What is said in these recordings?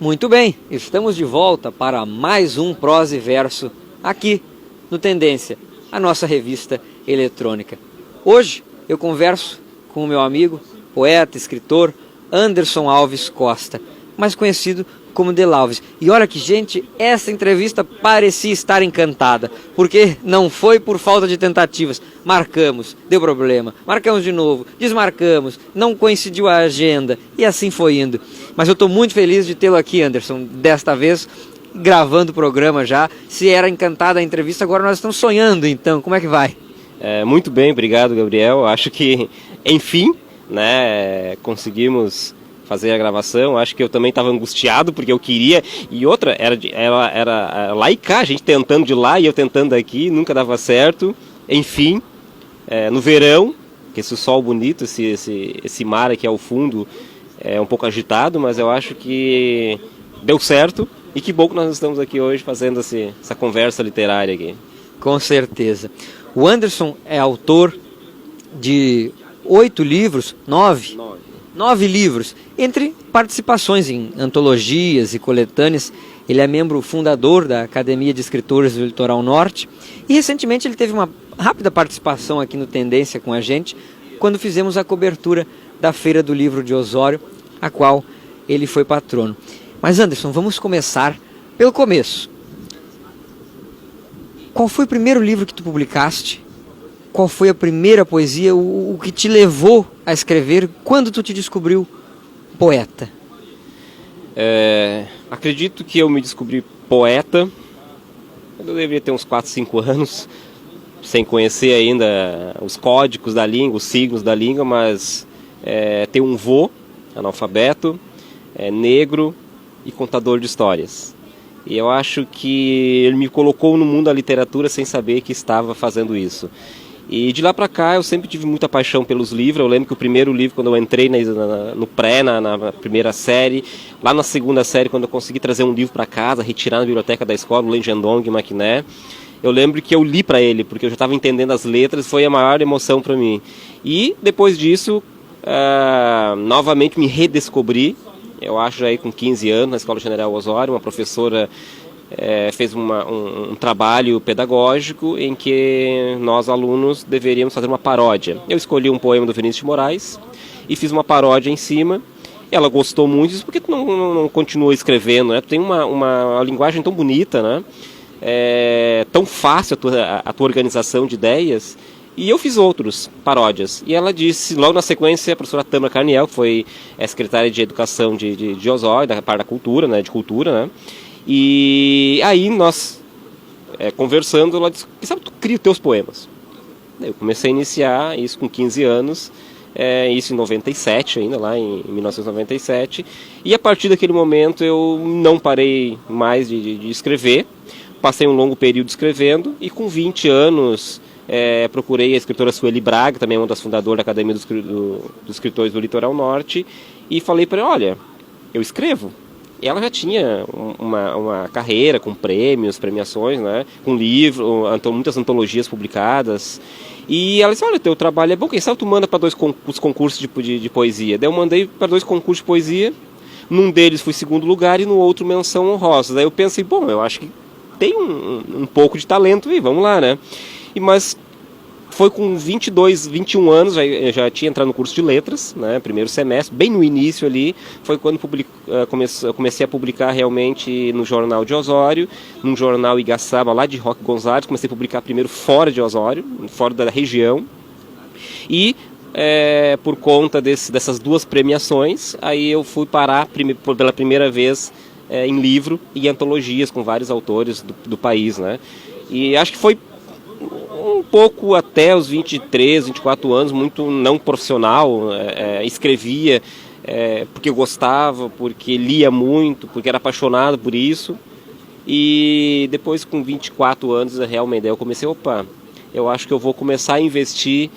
Muito bem, estamos de volta para mais um Prosa e Verso aqui no Tendência, a nossa revista eletrônica. Hoje eu converso com o meu amigo, poeta, escritor Anderson Alves Costa, mais conhecido como Delalves. E olha que, gente, essa entrevista parecia estar encantada, porque não foi por falta de tentativas. Marcamos, deu problema, marcamos de novo, desmarcamos, não coincidiu a agenda e assim foi indo. Mas eu estou muito feliz de tê-lo aqui, Anderson, desta vez gravando o programa já. Se era encantada a entrevista, agora nós estamos sonhando, então, como é que vai? Muito bem, obrigado, Gabriel. Acho que, enfim, né, conseguimos fazer a gravação. Acho que eu também estava angustiado porque eu queria, e outra era lá e cá, a gente tentando de lá e eu tentando aqui, nunca dava certo. Enfim, no verão, que esse sol bonito, esse mar aqui ao fundo é um pouco agitado, mas eu acho que deu certo e que bom que nós estamos aqui hoje fazendo essa conversa literária aqui. Com certeza. O Anderson é autor de 8 livros, 9 livros, entre participações em antologias e coletâneas. Ele é membro fundador da Academia de Escritores do Litoral Norte e recentemente ele teve uma rápida participação aqui no Tendência com a gente quando fizemos a cobertura da Feira do Livro de Osório, a qual ele foi patrono. Mas Anderson, vamos começar pelo começo. Qual foi o primeiro livro que tu publicaste? Qual foi a primeira poesia, o que te levou a escrever? Quando tu te descobriu poeta? Acredito que eu me descobri poeta, eu deveria ter uns 4, 5 anos, sem conhecer ainda os códigos da língua, os signos da língua, mas tenho um vô, analfabeto, negro e contador de histórias. E eu acho que ele me colocou no mundo da literatura sem saber que estava fazendo isso. E de lá para cá eu sempre tive muita paixão pelos livros. Eu lembro que o primeiro livro, quando eu entrei no pré, na primeira série, lá na segunda série, quando eu consegui trazer um livro para casa, retirar na biblioteca da escola, o Lengendong Maquiné, eu lembro que eu li para ele, porque eu já estava entendendo as letras, foi a maior emoção para mim. E depois disso, novamente me redescobri. Eu acho já aí com 15 anos, na Escola General Osório, uma professora fez um trabalho pedagógico em que nós, alunos, deveríamos fazer uma paródia. Eu escolhi um poema do Vinícius de Moraes e fiz uma paródia em cima. Ela gostou muito disso, porque tu não continuou escrevendo, né? Tu tem uma linguagem tão bonita, né? Tão fácil a tua organização de ideias. E eu fiz outros paródias. E ela disse, logo na sequência, a professora Tâmara Carniel, que foi a secretária de Educação de Osório, da parte da cultura, né, de cultura, né? E aí nós, conversando, ela disse, quem sabe tu cria os teus poemas? Eu comecei a iniciar isso com 15 anos, isso em 97 ainda, lá em 1997. E a partir daquele momento eu não parei mais de escrever. Passei um longo período escrevendo e com 20 anos... procurei a escritora Sueli Braga, também uma das fundadoras da Academia dos Escritores do Litoral Norte, e falei para ela, olha, eu escrevo. E ela já tinha uma carreira com prêmios, premiações, né, com livro, muitas antologias publicadas. E ela disse, olha, teu trabalho é bom, quem sabe tu manda para os concursos de poesia. Daí eu mandei para 2 concursos de poesia, num deles fui segundo lugar e no outro menção honrosa. Daí eu pensei, bom, eu acho que tem um pouco de talento aí, vamos lá, né. Mas foi com 22, 21 anos, já tinha entrado no curso de letras, né, primeiro semestre, bem no início ali, foi quando comecei a publicar realmente no Jornal de Osório, num jornal Igaçaba, lá de Roque Gonzalez, comecei a publicar primeiro fora de Osório, fora da região, e por conta dessas 2 premiações, aí eu fui parar pela primeira vez em livro e antologias com vários autores do país, né, e acho que foi um pouco até os 23, 24 anos, muito não profissional, escrevia porque gostava, porque lia muito, porque era apaixonado por isso. E depois com 24 anos, realmente, eu comecei, eu acho que eu vou começar a investir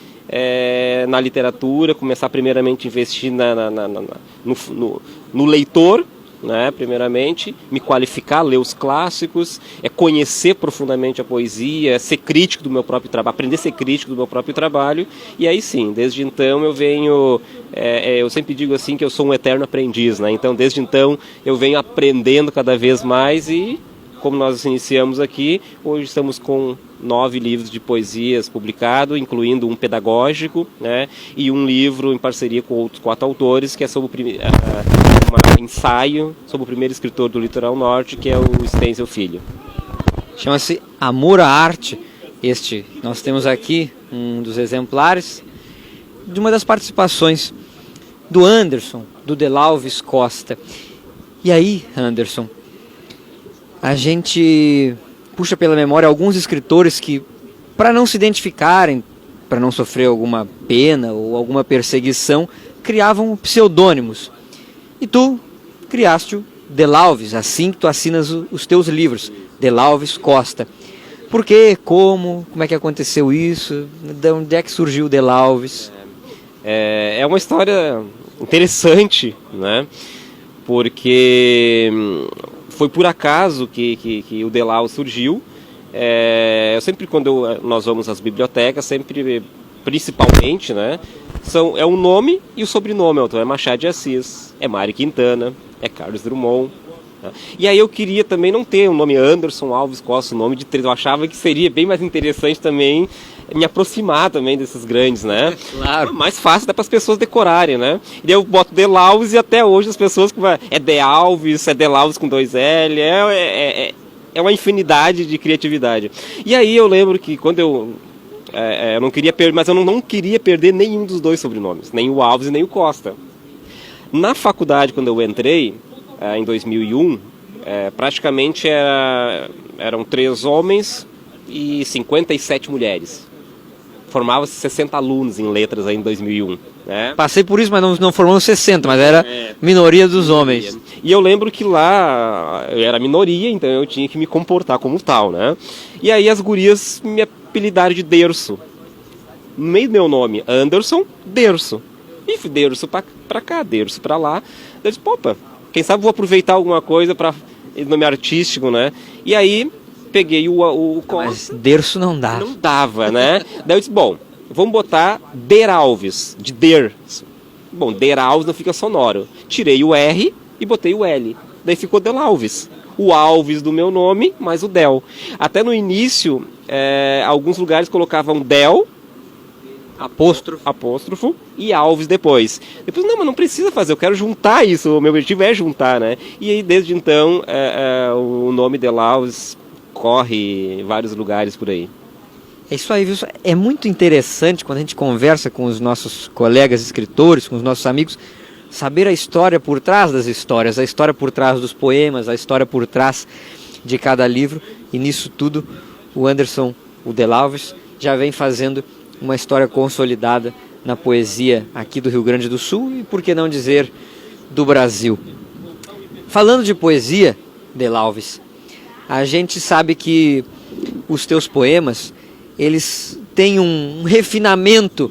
na literatura, começar primeiramente a investir no leitor, né, primeiramente, me qualificar, ler os clássicos, conhecer profundamente a poesia, ser crítico do meu próprio trabalho, aprender a ser crítico do meu próprio trabalho, e aí sim, desde então eu venho, eu sempre digo assim que eu sou um eterno aprendiz, né, então desde então eu venho aprendendo cada vez mais e, como nós iniciamos aqui, hoje estamos com 9 livros de poesias publicados, incluindo um pedagógico, né, e um livro em parceria com outros 4 autores, que é sobre um ensaio sobre o primeiro escritor do Litoral Norte, que é o Stenzel Filho. Chama-se Amor à Arte. Nós temos aqui um dos exemplares de uma das participações do Anderson, do Delalves Costa. E aí, Anderson, a gente puxa pela memória alguns escritores que, para não se identificarem, para não sofrer alguma pena ou alguma perseguição, criavam pseudônimos. E tu criaste o Delalves, assim que tu assinas os teus livros, Delalves Costa. Por quê? Como é que aconteceu isso? De onde é que surgiu o Delalves? É uma história interessante, né? Porque foi por acaso que o Delalves surgiu. Eu sempre, quando nós vamos às bibliotecas, principalmente, né, é o nome e o sobrenome. Então é Machado de Assis, é Mário Quintana, é Carlos Drummond. Né? E aí eu queria também não ter o nome Anderson Alves Costa, o nome de 3. Eu achava que seria bem mais interessante também me aproximar também desses grandes, né? Claro. Mais fácil dá para as pessoas decorarem, né? E daí eu boto Delalves e até hoje as pessoas que é Dealves, é Delalves com 2 L, é uma infinidade de criatividade. E aí eu lembro que quando eu não queria perder, mas eu não queria perder nenhum dos 2 sobrenomes, nem o Alves e nem o Costa. Na faculdade, quando eu entrei, em 2001, praticamente eram 3 homens e 57 mulheres. Formava-se 60 alunos em letras aí em 2001. Né? Passei por isso, mas não formamos 60, mas era minoria dos homens. E eu lembro que lá eu era minoria, então eu tinha que me comportar como tal, né? E aí as gurias me apelidaram de Derso. No meio do meu nome, Anderson, Derso. E fui Derso pra cá, Derso pra lá. Eu disse, opa, quem sabe vou aproveitar alguma coisa para nome artístico, né? E aí peguei o Mas Derso não dava. Não dava, né? Daí eu disse, bom, vamos botar Deralves, de Derso. Bom, Deralves não fica sonoro. Tirei o R e botei o L. Daí ficou Delalves. O Alves do meu nome, mais o Del. Até no início, alguns lugares colocavam Del, apóstrofo e Alves depois. Depois, não, mas não precisa fazer, eu quero juntar isso, o meu objetivo é juntar, né? E aí, desde então, o nome Delalves corre em vários lugares por aí. É isso aí, viu? É muito interessante quando a gente conversa com os nossos colegas escritores, com os nossos amigos, saber a história por trás das histórias, a história por trás dos poemas, a história por trás de cada livro. E nisso tudo, o Anderson, o Delalves, já vem fazendo uma história consolidada na poesia aqui do Rio Grande do Sul e, por que não dizer, do Brasil. Falando de poesia, Delalves, a gente sabe que os teus poemas, eles têm um refinamento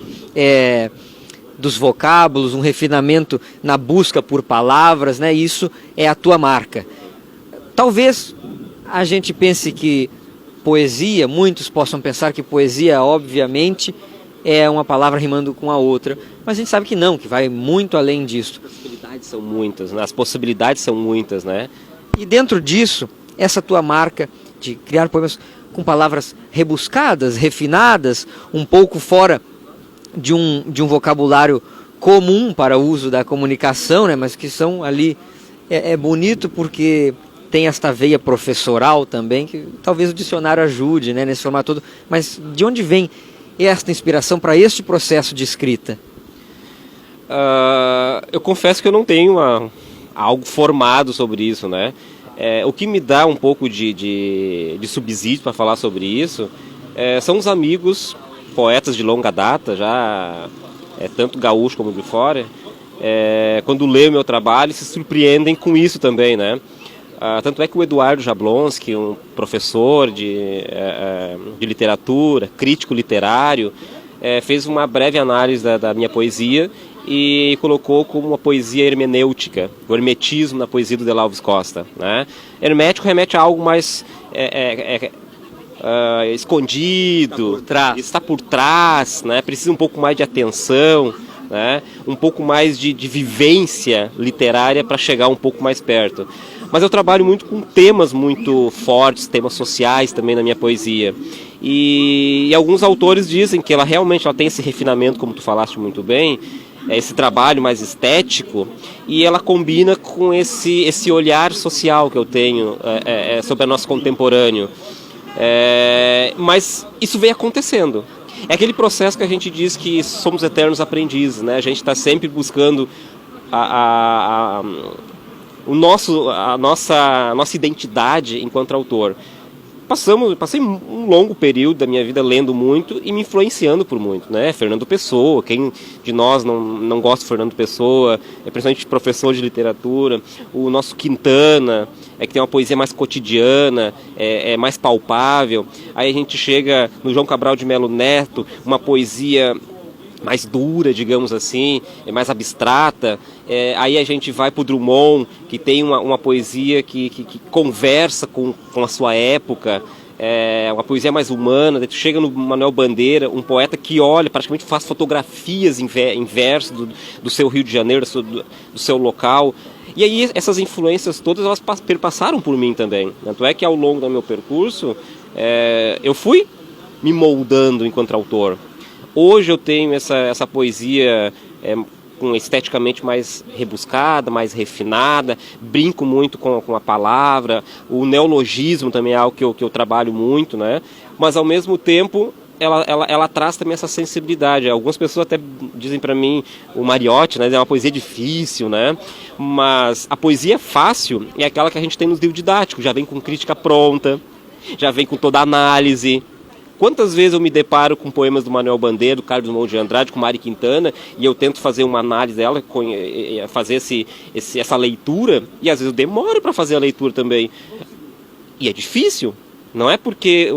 dos vocábulos, um refinamento na busca por palavras, né? Isso é a tua marca. Talvez a gente pense que poesia, muitos possam pensar que poesia, obviamente, é uma palavra rimando com a outra, mas a gente sabe que não, que vai muito além disso. As possibilidades são muitas, né? As possibilidades são muitas, né? E dentro disso, essa tua marca de criar poemas com palavras rebuscadas, refinadas, um pouco fora de um vocabulário comum para o uso da comunicação, né? Mas que são ali, é bonito porque tem esta veia professoral também, que talvez o dicionário ajude, né, nesse formato todo. Mas de onde vem esta inspiração para este processo de escrita? Eu confesso que eu não tenho algo formado sobre isso, né? O que me dá um pouco de subsídio para falar sobre isso são os amigos, poetas de longa data, já tanto gaúcho como de fora, quando lêem o meu trabalho, se surpreendem com isso também, né? Tanto é que o Eduardo Jablonski, um professor de literatura, crítico literário, fez uma breve análise da minha poesia e colocou como uma poesia hermenêutica, o hermetismo na poesia do De Alves Costa, né? Hermético remete a algo mais escondido, está por trás, né? Precisa um pouco mais de atenção, né? Um pouco mais de vivência literária para chegar um pouco mais perto. Mas eu trabalho muito com temas muito fortes, temas sociais também na minha poesia. E alguns autores dizem que ela realmente tem esse refinamento, como tu falaste muito bem, esse trabalho mais estético, e ela combina com esse olhar social que eu tenho sobre o nosso contemporâneo. Mas isso vem acontecendo. É aquele processo que a gente diz que somos eternos aprendizes, né? A gente está sempre buscando a nossa identidade enquanto autor. Passei um longo período da minha vida lendo muito e me influenciando por muito, né? Fernando Pessoa, quem de nós não gosta de Fernando Pessoa, principalmente professor de literatura, o nosso Quintana, que tem uma poesia mais cotidiana, mais palpável. Aí a gente chega no João Cabral de Melo Neto, uma poesia mais dura, digamos assim, mais abstrata. Aí a gente vai para o Drummond, que tem uma poesia que conversa com a sua época, uma poesia mais humana. Daí tu chega no Manuel Bandeira, um poeta que olha, praticamente faz fotografias em verso do seu Rio de Janeiro, do seu local. E aí essas influências todas, elas perpassaram por mim também. Tanto é que ao longo do meu percurso, eu fui me moldando enquanto autor. Hoje eu tenho essa poesia esteticamente mais rebuscada, mais refinada, brinco muito com a palavra, o neologismo também é algo que eu trabalho muito, né? Mas ao mesmo tempo ela traz também essa sensibilidade. Algumas pessoas até dizem para mim, o Mariotti, né, é uma poesia difícil, né? Mas a poesia fácil é aquela que a gente tem nos livros didáticos, já vem com crítica pronta, já vem com toda a análise. Quantas vezes eu me deparo com poemas do Manuel Bandeira, do Carlos Drummond de Andrade, com Mário Quintana, e eu tento fazer uma análise dela, fazer essa leitura, e às vezes eu demoro para fazer a leitura também. E é difícil. Não é porque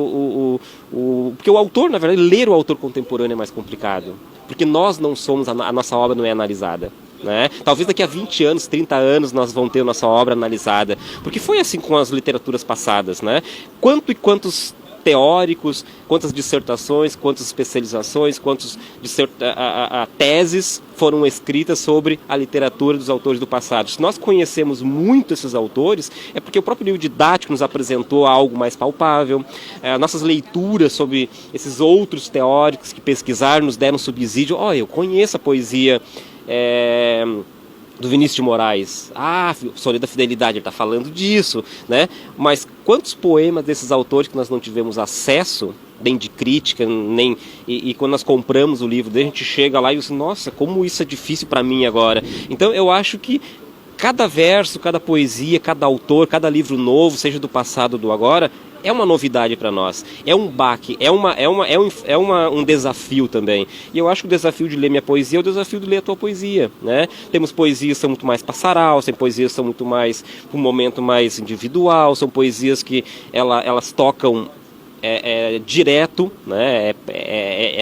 porque o autor, na verdade, ler o autor contemporâneo é mais complicado. Porque nós não somos, a nossa obra não é analisada. Né? Talvez daqui a 20 anos, 30 anos nós vamos ter a nossa obra analisada. Porque foi assim com as literaturas passadas. Né? Quantos teóricos, quantas dissertações, quantas especializações, quantas teses foram escritas sobre a literatura dos autores do passado. Se nós conhecemos muito esses autores, é porque o próprio livro didático nos apresentou algo mais palpável, nossas leituras sobre esses outros teóricos que pesquisaram nos deram subsídio. Eu conheço a poesia do Vinícius de Moraes, Soledo da Fidelidade, ele está falando disso, né? Mas quantos poemas desses autores que nós não tivemos acesso, nem de crítica, e quando nós compramos o livro dele, a gente chega lá e diz, nossa, como isso é difícil para mim agora. Então eu acho que cada verso, cada poesia, cada autor, cada livro novo, seja do passado ou do agora, é uma novidade para nós, é um baque, um desafio também. E eu acho que o desafio de ler minha poesia é o desafio de ler a tua poesia, né? Temos poesias que são muito mais passaral, tem poesias que são muito mais um momento mais individual, são poesias que elas tocam direto, né?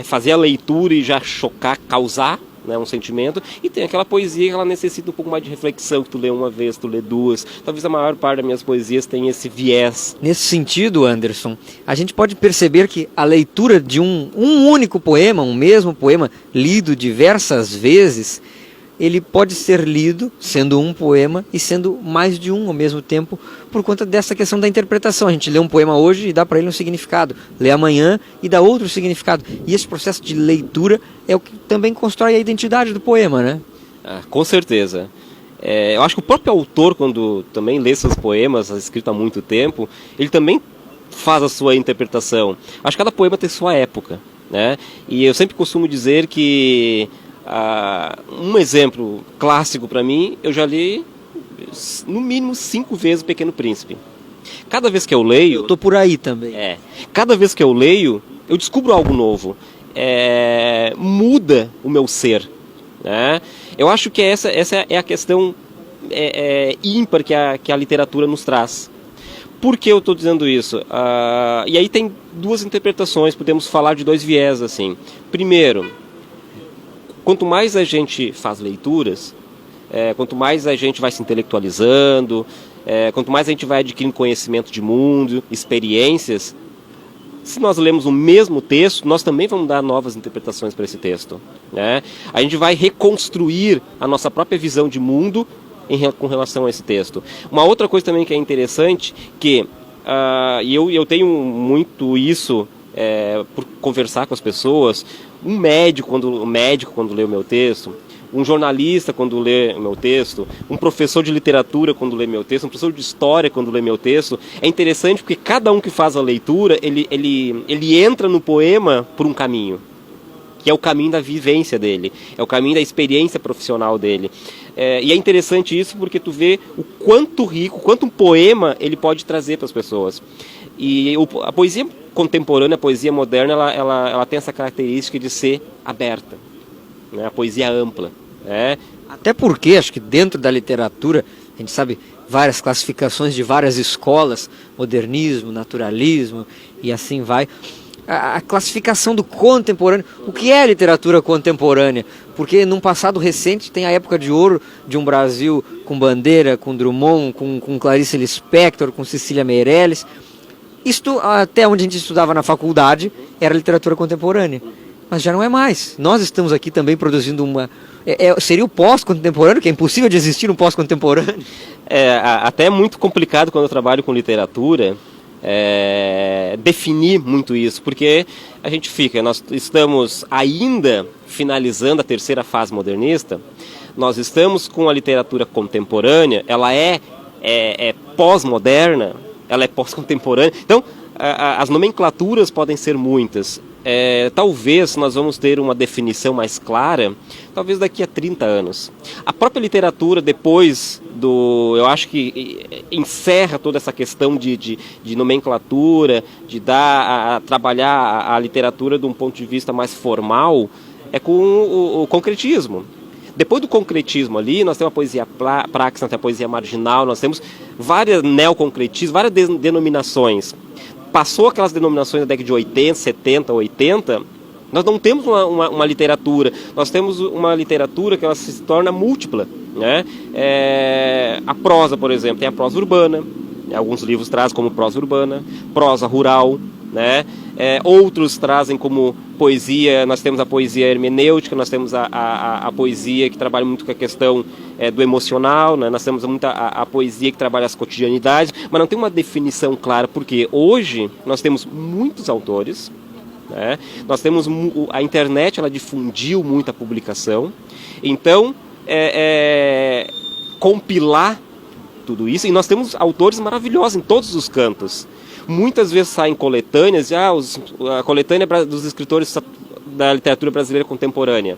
Fazer a leitura e já chocar, causar, né, um sentimento, e tem aquela poesia que ela necessita um pouco mais de reflexão, que tu lê uma vez, tu lê duas. Talvez a maior parte das minhas poesias tenha esse viés. Nesse sentido, Anderson, a gente pode perceber que a leitura de um único poema, um mesmo poema, lido diversas vezes, ele pode ser lido sendo um poema e sendo mais de um ao mesmo tempo, por conta dessa questão da interpretação. A gente lê um poema hoje e dá para ele um significado, lê amanhã e dá outro significado. E esse processo de leitura é o que também constrói a identidade do poema, né? Com certeza. Eu acho que o próprio autor, quando também lê seus poemas, escrito há muito tempo, ele também faz a sua interpretação. Acho que cada poema tem sua época, né? E eu sempre costumo dizer que um exemplo clássico para mim, eu já li no mínimo 5 vezes O Pequeno Príncipe. Cada vez que eu leio... Eu tô por aí também. Cada vez que eu leio, eu descubro algo novo. Muda o meu ser. Né? Eu acho que essa é a questão ímpar que a literatura nos traz. Por que eu estou dizendo isso? E aí tem duas interpretações, podemos falar de dois viés. Assim. Primeiro, quanto mais a gente faz leituras, quanto mais a gente vai se intelectualizando, quanto mais a gente vai adquirindo conhecimento de mundo, experiências, se nós lemos o mesmo texto, nós também vamos dar novas interpretações para esse texto, né? A gente vai reconstruir a nossa própria visão de mundo com relação a esse texto. Uma outra coisa também que é interessante, que e eu tenho muito isso por conversar com as pessoas, um médico quando lê o meu texto, um jornalista quando lê o meu texto, um professor de literatura quando lê meu texto, um professor de história quando lê meu texto, é interessante porque cada um que faz a leitura, ele entra no poema por um caminho, que é o caminho da vivência dele, é o caminho da experiência profissional dele. E é interessante isso porque tu vê o quanto rico, quanto um poema ele pode trazer para as pessoas. E a poesia contemporânea, a poesia moderna, ela tem essa característica de ser aberta, né? A poesia ampla. Até porque, acho que dentro da literatura, a gente sabe várias classificações de várias escolas, modernismo, naturalismo e assim vai. A classificação do contemporâneo, o que é literatura contemporânea? Porque num passado recente tem a época de ouro de um Brasil com Bandeira, com Drummond, com Clarice Lispector, com Cecília Meirelles. Isto, até onde a gente estudava na faculdade, era literatura contemporânea. Mas já não é mais. Nós estamos aqui também produzindo seria o pós-contemporâneo, que é impossível de existir um pós-contemporâneo. Até é muito complicado quando eu trabalho com literatura, definir muito isso, porque a gente nós estamos ainda finalizando a terceira fase modernista, nós estamos com a literatura contemporânea, ela é pós-moderna, ela é pós-contemporânea, então as nomenclaturas podem ser muitas. Talvez nós vamos ter uma definição mais clara, talvez daqui a 30 anos. A própria literatura, depois eu acho que encerra toda essa questão de nomenclatura, de trabalhar a literatura de um ponto de vista mais formal, com o concretismo. Depois do concretismo ali, nós temos a poesia praxis, nós temos a poesia marginal, nós temos várias neoconcretismos, várias denominações. Passou aquelas denominações da década de 80, 70, 80, nós não temos uma literatura, nós temos uma literatura que ela se torna múltipla, né? A prosa, por exemplo, tem a prosa urbana, alguns livros trazem como prosa urbana, prosa rural, né? Outros trazem como poesia, nós temos a poesia hermenêutica, nós temos a poesia que trabalha muito com a questão do emocional, né? Nós temos muita a poesia que trabalha as cotidianidades, mas não tem uma definição clara, porque hoje nós temos muitos autores, né? Nós temos a internet, ela difundiu muita publicação, então compilar tudo isso, e nós temos autores maravilhosos em todos os cantos. Muitas vezes saem coletâneas, a coletânea dos escritores da literatura brasileira contemporânea.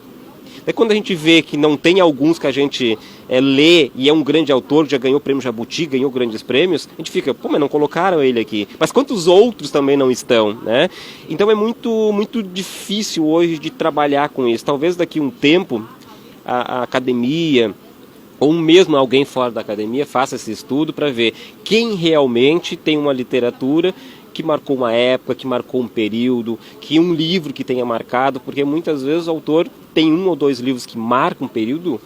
Daí quando a gente vê que não tem alguns que a gente lê e é um grande autor, já ganhou o prêmio Jabuti, ganhou grandes prêmios, a gente fica, mas não colocaram ele aqui. Mas quantos outros também não estão, né? Então é muito, muito difícil hoje de trabalhar com isso. Talvez daqui a um tempo a academia, ou mesmo alguém fora da academia, faça esse estudo para ver quem realmente tem uma literatura que marcou uma época, que marcou um período, que um livro que tenha marcado, porque muitas vezes o autor tem um ou dois livros que marcam um período,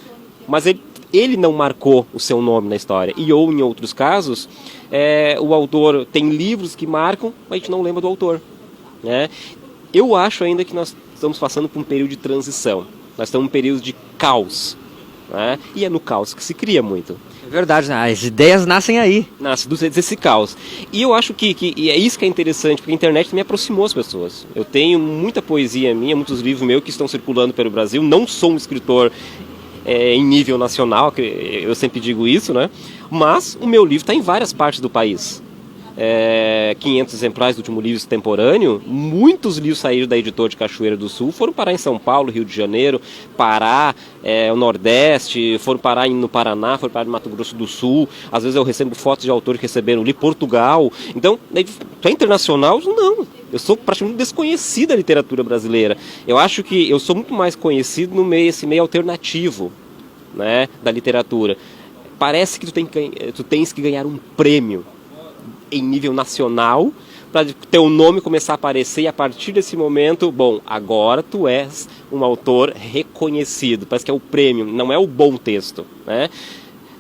mas ele não marcou o seu nome na história. Ou em outros casos, o autor tem livros que marcam, mas a gente não lembra do autor, né? Eu acho ainda que nós estamos passando por um período de transição, nós estamos em um período de caos, né? E é no caos que se cria muito. É verdade, né? As ideias nascem aí. Nasce desse caos. E eu acho que é isso que é interessante, porque a internet me aproximou as pessoas. Eu tenho muita poesia minha, muitos livros meus que estão circulando pelo Brasil. Não sou um escritor em nível nacional, eu sempre digo isso, né? Mas o meu livro está em várias partes do país. 500 exemplares do último livro extemporâneo, muitos livros saíram da editora de Cachoeira do Sul, foram parar em São Paulo, Rio de Janeiro, Pará, o Nordeste, foram parar no Paraná, foram parar no Mato Grosso do Sul. Às vezes eu recebo fotos de autores que receberam ali, Portugal. Então, tu é internacional? Não. Eu sou praticamente desconhecido da literatura brasileira. Eu acho que eu sou muito mais conhecido no esse meio alternativo, né, da literatura. Parece que tu tens que ganhar um prêmio em nível nacional para teu nome começar a aparecer, e a partir desse momento, bom, agora tu és um autor reconhecido, parece que é o prêmio, não é o bom texto, né?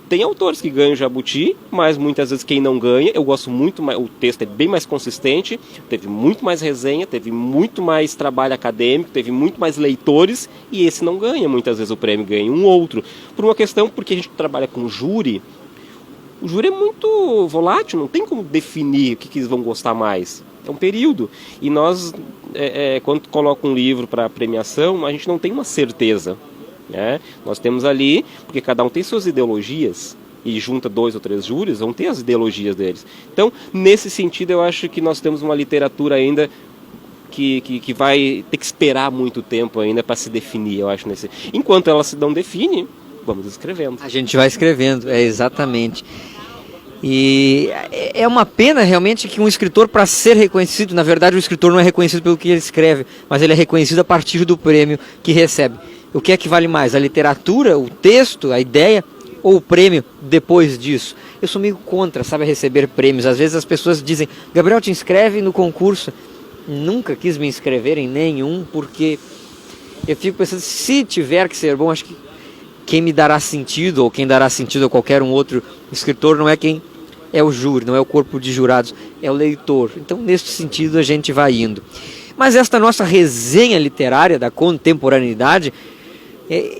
Tem autores que ganham Jabuti, mas muitas vezes quem não ganha, eu gosto muito mais, o texto é bem mais consistente, teve muito mais resenha, teve muito mais trabalho acadêmico, teve muito mais leitores, e esse não ganha, muitas vezes o prêmio ganha um outro. Por uma questão, porque a gente trabalha com júri, o júri é muito volátil, não tem como definir o que eles vão gostar mais. É um período. E nós, quando coloca um livro para premiação, a gente não tem uma certeza. Né? Nós temos ali, porque cada um tem suas ideologias, e junta 2 ou 3 júris, vão ter as ideologias deles. Então, nesse sentido, eu acho que nós temos uma literatura ainda que vai ter que esperar muito tempo ainda para se definir, eu acho. Enquanto ela se não define, vamos escrevendo. A gente vai escrevendo, exatamente. E é uma pena realmente que um escritor, para ser reconhecido, na verdade o escritor não é reconhecido pelo que ele escreve, mas ele é reconhecido a partir do prêmio que recebe. O que é que vale mais? A literatura, o texto, a ideia ou o prêmio depois disso? Eu sou meio contra, sabe, receber prêmios. Às vezes as pessoas dizem, Gabriel, te inscreve no concurso. Nunca quis me inscrever em nenhum, porque eu fico pensando, se tiver que ser bom, acho que quem me dará sentido, ou quem dará sentido a qualquer um outro escritor, não é quem é o júri, não é o corpo de jurados, é o leitor. Então, nesse sentido, a gente vai indo. Mas esta nossa resenha literária da contemporaneidade,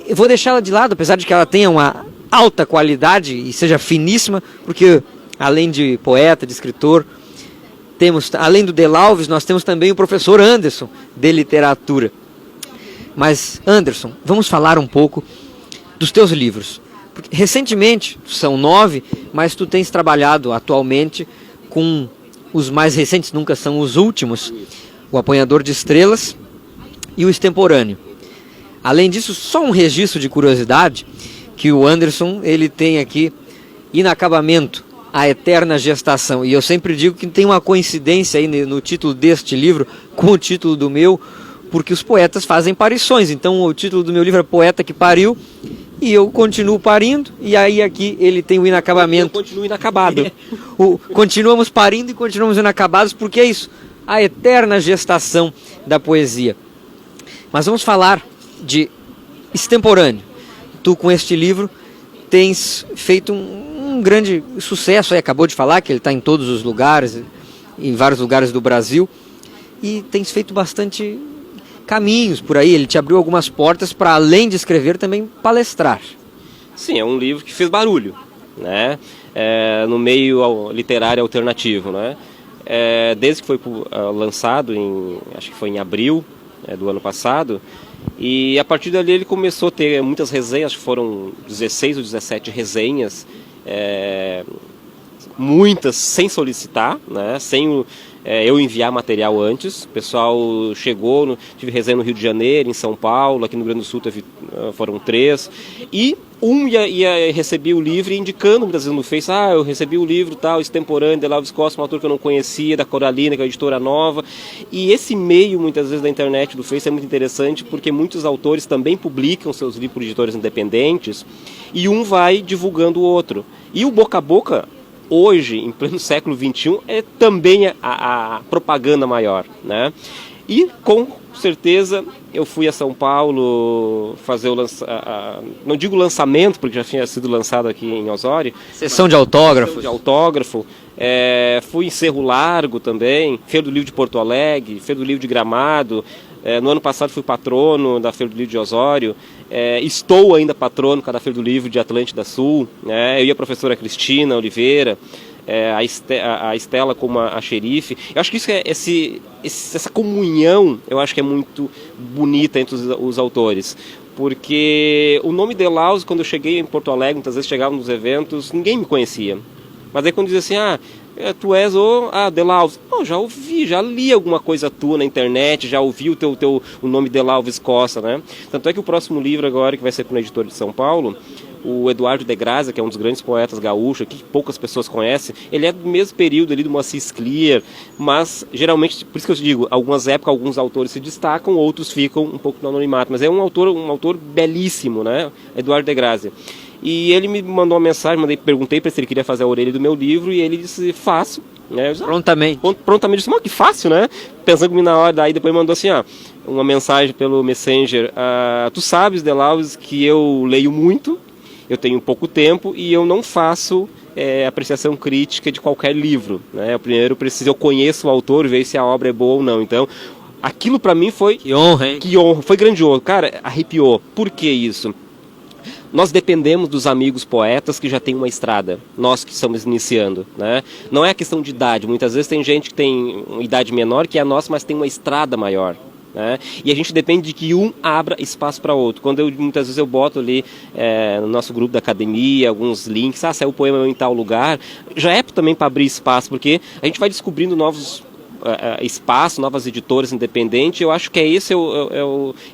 eu vou deixá-la de lado, apesar de que ela tenha uma alta qualidade e seja finíssima, porque além de poeta, de escritor, temos, além do Del Alves, nós temos também o professor Anderson, de literatura. Mas, Anderson, vamos falar um pouco dos teus livros. Porque, recentemente, são 9, mas tu tens trabalhado atualmente com os mais recentes, nunca são os últimos, O Apanhador de Estrelas e O Extemporâneo. Além disso, só um registro de curiosidade, que o Anderson ele tem aqui, Inacabamento, A Eterna Gestação. E eu sempre digo que tem uma coincidência aí no título deste livro com o título do meu, porque os poetas fazem parições. Então o título do meu livro é Poeta que Pariu, e eu continuo parindo, e aí aqui ele tem o inacabamento. Eu continuo inacabado. Continuamos parindo e continuamos inacabados, porque é isso, a eterna gestação da poesia. Mas vamos falar de Extemporâneo. Tu, com este livro, tens feito um grande sucesso, aí acabou de falar que ele está em todos os lugares, em vários lugares do Brasil, e tens feito bastante caminhos por aí. Ele te abriu algumas portas para, além de escrever, também palestrar. Sim, é um livro que fez barulho, né? No meio literário alternativo, né? Desde que foi lançado, acho que foi em abril do ano passado, e a partir dali ele começou a ter muitas resenhas, acho que foram 16 ou 17 resenhas, muitas sem solicitar, né? Sem eu enviar material antes. O pessoal chegou, tive resenha no Rio de Janeiro, em São Paulo, aqui no Rio Grande do Sul foram 3, e ia receber o livro indicando muitas vezes no Face, eu recebi o livro tal, Extemporâneo, de Alves Costa, um autor que eu não conhecia, da Coralina, que é a editora nova. E esse meio, muitas vezes, da internet, do Face, é muito interessante, porque muitos autores também publicam seus livros por editores independentes, e um vai divulgando o outro. E o boca a boca, hoje, em pleno século XXI, é também a propaganda maior, né? E, com certeza, eu fui a São Paulo fazer não digo lançamento, porque já tinha sido lançado aqui em Osório. Sessão de autógrafos. Sessão de autógrafo. Fui em Cerro Largo também, Feira do Livro de Porto Alegre, Feira do Livro de Gramado. No ano passado fui patrono da Feira do Livro de Osório. Estou ainda patrono da Feira do Livro de Atlântida Sul, né? Eu e a professora Cristina Oliveira, a Estela como a xerife. Eu acho que essa comunhão, eu acho que é muito bonita entre os autores. Porque o nome de Laus, quando eu cheguei em Porto Alegre, muitas vezes chegava nos eventos, ninguém me conhecia. Mas aí quando dizia assim, tu és o Delauves. Já ouvi, já li alguma coisa tua na internet, já ouvi o nome Delauves Costa, né? Tanto é que o próximo livro agora, que vai ser com o editor de São Paulo, o Eduardo de Graça, que é um dos grandes poetas gaúchos, que poucas pessoas conhecem, ele é do mesmo período ali do Moacir Scliar, mas geralmente, por isso que eu te digo, algumas épocas, alguns autores se destacam, outros ficam um pouco no anonimato, mas é um autor belíssimo, né? Eduardo de Graça. E ele me mandou uma mensagem, perguntei para ele se ele queria fazer a orelha do meu livro, e ele disse, faço. Né? Eu disse, Prontamente. Prontamente, disse, que fácil, né? Pensando comigo na hora, daí depois mandou assim, uma mensagem pelo Messenger, tu sabes, Delaues, que eu leio muito, eu tenho pouco tempo e eu não faço apreciação crítica de qualquer livro, né? Primeiro eu conheço o autor, ver se a obra é boa ou não. Então, aquilo para mim foi... Que honra, hein? Que honra, foi grandioso. Cara, arrepiou. Por que isso? Nós dependemos dos amigos poetas que já têm uma estrada, nós que estamos iniciando, né? Não é a questão de idade, muitas vezes tem gente que tem uma idade menor que é a nossa, mas tem uma estrada maior. Né? E a gente depende de que um abra espaço para outro. Muitas vezes eu boto ali no nosso grupo da academia alguns links, saiu o poema em tal lugar, já é também para abrir espaço, porque a gente vai descobrindo novos espaços, novas editoras independentes. Eu acho que esse é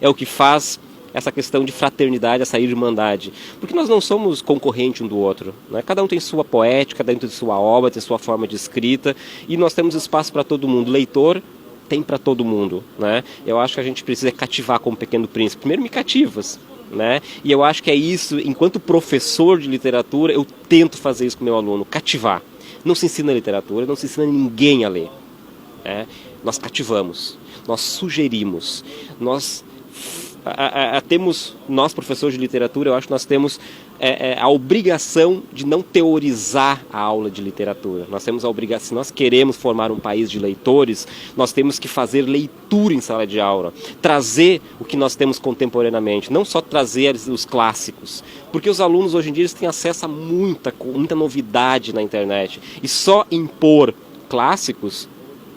o que faz essa questão de fraternidade, essa irmandade, porque nós não somos concorrentes um do outro, né? Cada um tem sua poética, cada um tem sua obra, tem sua forma de escrita, e nós temos espaço para todo mundo. Leitor tem para todo mundo, né? Eu acho que a gente precisa cativar como Pequeno Príncipe. Primeiro me cativas, né? E eu acho que é isso, enquanto professor de literatura, eu tento fazer isso com o meu aluno, cativar. Não se ensina literatura, não se ensina ninguém a ler, né? Nós cativamos, nós sugerimos, nós professores de literatura, eu acho que nós temos a obrigação de não teorizar a aula de literatura. Nós temos a obrigação, se nós queremos formar um país de leitores, nós temos que fazer leitura em sala de aula, trazer o que nós temos contemporaneamente, não só trazer os clássicos, porque os alunos hoje em dia eles têm acesso a muita novidade na internet, e só impor clássicos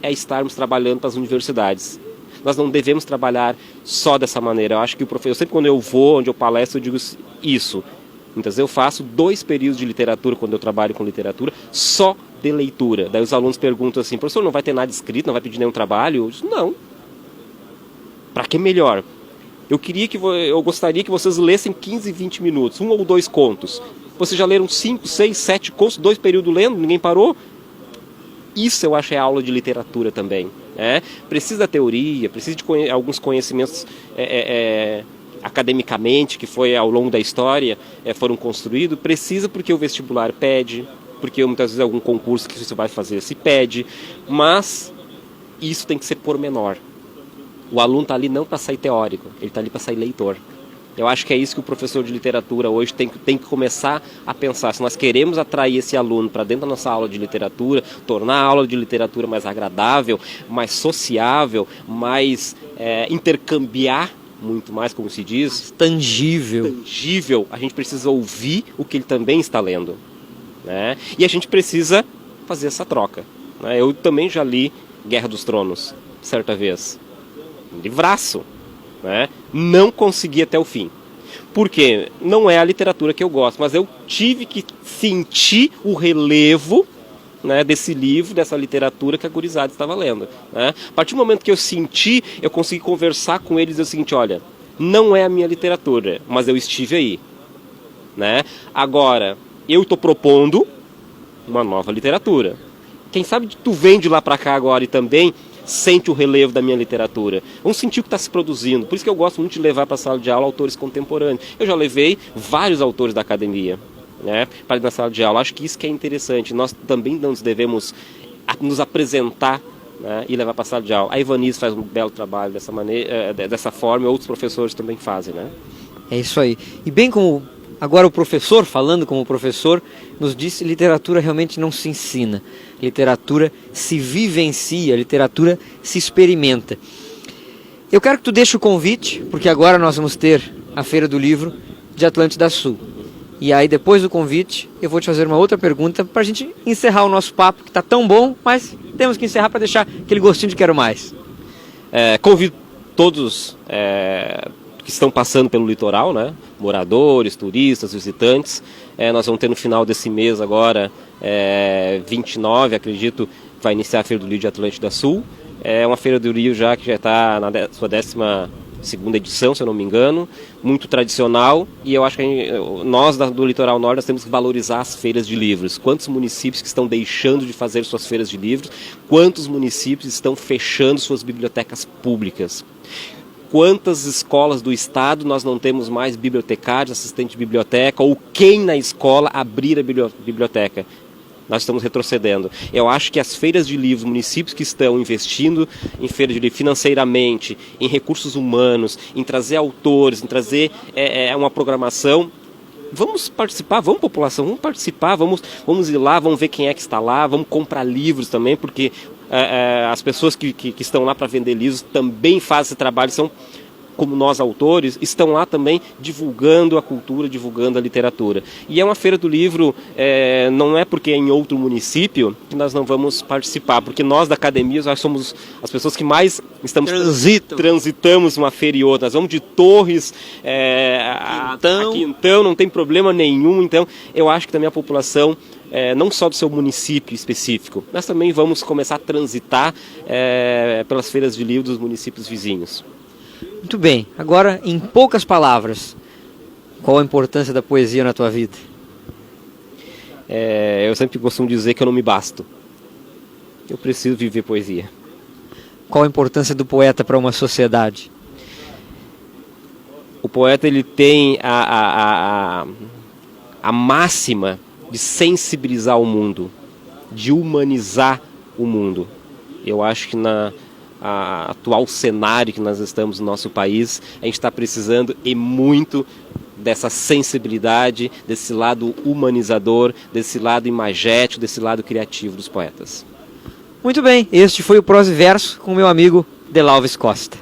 é estarmos trabalhando para as universidades. Nós não devemos trabalhar só dessa maneira. Eu acho que o professor, sempre quando eu vou, onde eu palestro, eu digo isso. Muitas vezes eu faço 2 períodos de literatura, quando eu trabalho com literatura, só de leitura. Daí os alunos perguntam assim, professor, não vai ter nada escrito, não vai pedir nenhum trabalho? Eu digo, não. Para que melhor? Eu gostaria que vocês lessem 15, 20 minutos, 1 ou 2 contos. Vocês já leram 5, 6, 7 contos, 2 períodos lendo, ninguém parou? Isso eu acho aula de literatura também. Precisa da teoria, precisa de alguns conhecimentos academicamente, que foi ao longo da história, foram construídos. Precisa porque o vestibular pede, porque muitas vezes algum concurso que você vai fazer se pede, mas isso tem que ser pormenor. O aluno está ali não para sair teórico, ele está ali para sair leitor. Eu acho que é isso que o professor de literatura hoje tem que começar a pensar. Se nós queremos atrair esse aluno para dentro da nossa aula de literatura, tornar a aula de literatura mais agradável, mais sociável, mais intercambiar, muito mais, como se diz. Tangível. A gente precisa ouvir o que ele também está lendo, né? E a gente precisa fazer essa troca, né? Eu também já li Guerra dos Tronos, certa vez. Livraço. Né? Não consegui até o fim. Porque não é a literatura que eu gosto, mas eu tive que sentir o relevo, né, desse livro, dessa literatura que a gurizada estava lendo, né? A partir do momento que eu senti, eu consegui conversar com eles e dizer o seguinte, olha, não é a minha literatura, mas eu estive aí, né? Agora, eu estou propondo uma nova literatura. Quem sabe tu vem de lá para cá agora e também sente o relevo da minha literatura. Vamos sentir o que está se produzindo. Por isso que eu gosto muito de levar para a sala de aula autores contemporâneos. Eu já levei vários autores da academia, né, para ir na sala de aula. Acho que isso que é interessante. Nós também não devemos nos apresentar, né, e levar para a sala de aula. A Ivanice faz um belo trabalho dessa maneira, dessa forma, e outros professores também fazem, né? É isso aí. E bem como agora o professor, falando como professor, nos disse, literatura realmente não se ensina. Literatura se vivencia, literatura se experimenta. Eu quero que tu deixe o convite, porque agora nós vamos ter a Feira do Livro de Atlântida Sul. E aí, depois do convite, eu vou te fazer uma outra pergunta para a gente encerrar o nosso papo, que está tão bom, mas temos que encerrar para deixar aquele gostinho de quero mais. Convido todos que estão passando pelo litoral, né? Moradores, turistas, visitantes. Nós vamos ter no final desse mês agora, 29, acredito, vai iniciar a Feira do Livro de Atlântida Sul. É uma Feira do Livro já que já está na sua 12ª edição, se eu não me engano, muito tradicional, e eu acho que nós do Litoral Norte nós temos que valorizar as feiras de livros. Quantos municípios que estão deixando de fazer suas feiras de livros, quantos municípios estão fechando suas bibliotecas públicas. quantas escolas do estado nós não temos mais bibliotecários, assistente de biblioteca, ou quem na escola abrir a biblioteca. Nós estamos retrocedendo. Eu acho que as feiras de livros, municípios que estão investindo em feira de livros financeiramente, em recursos humanos, em trazer autores, em trazer uma programação, vamos participar, vamos população, vamos participar, vamos ir lá, vamos ver quem é que está lá, vamos comprar livros também, porque as pessoas que estão lá para vender livros também fazem esse trabalho, são como nós autores, estão lá também divulgando a cultura, divulgando a literatura. E é uma feira do livro, não é porque é em outro município que nós não vamos participar, porque nós da academia, nós somos as pessoas que mais transitamos uma feira e outra. Nós vamos de Torres a Quintão, não tem problema nenhum. Então, eu acho que também a população, não só do seu município específico, nós também vamos começar a transitar pelas feiras de livro dos municípios vizinhos. Muito bem, agora em poucas palavras, qual a importância da poesia na tua vida? Eu sempre costumo dizer que eu não me basto. Eu preciso viver poesia. Qual a importância do poeta para uma sociedade? O poeta, ele tem a máxima de sensibilizar o mundo, de humanizar o mundo. Eu acho que atual cenário que nós estamos no nosso país, a gente está precisando e muito dessa sensibilidade, desse lado humanizador, desse lado imagético, desse lado criativo dos poetas. Muito bem, este foi o Prosa e Verso com meu amigo Delalves Costa.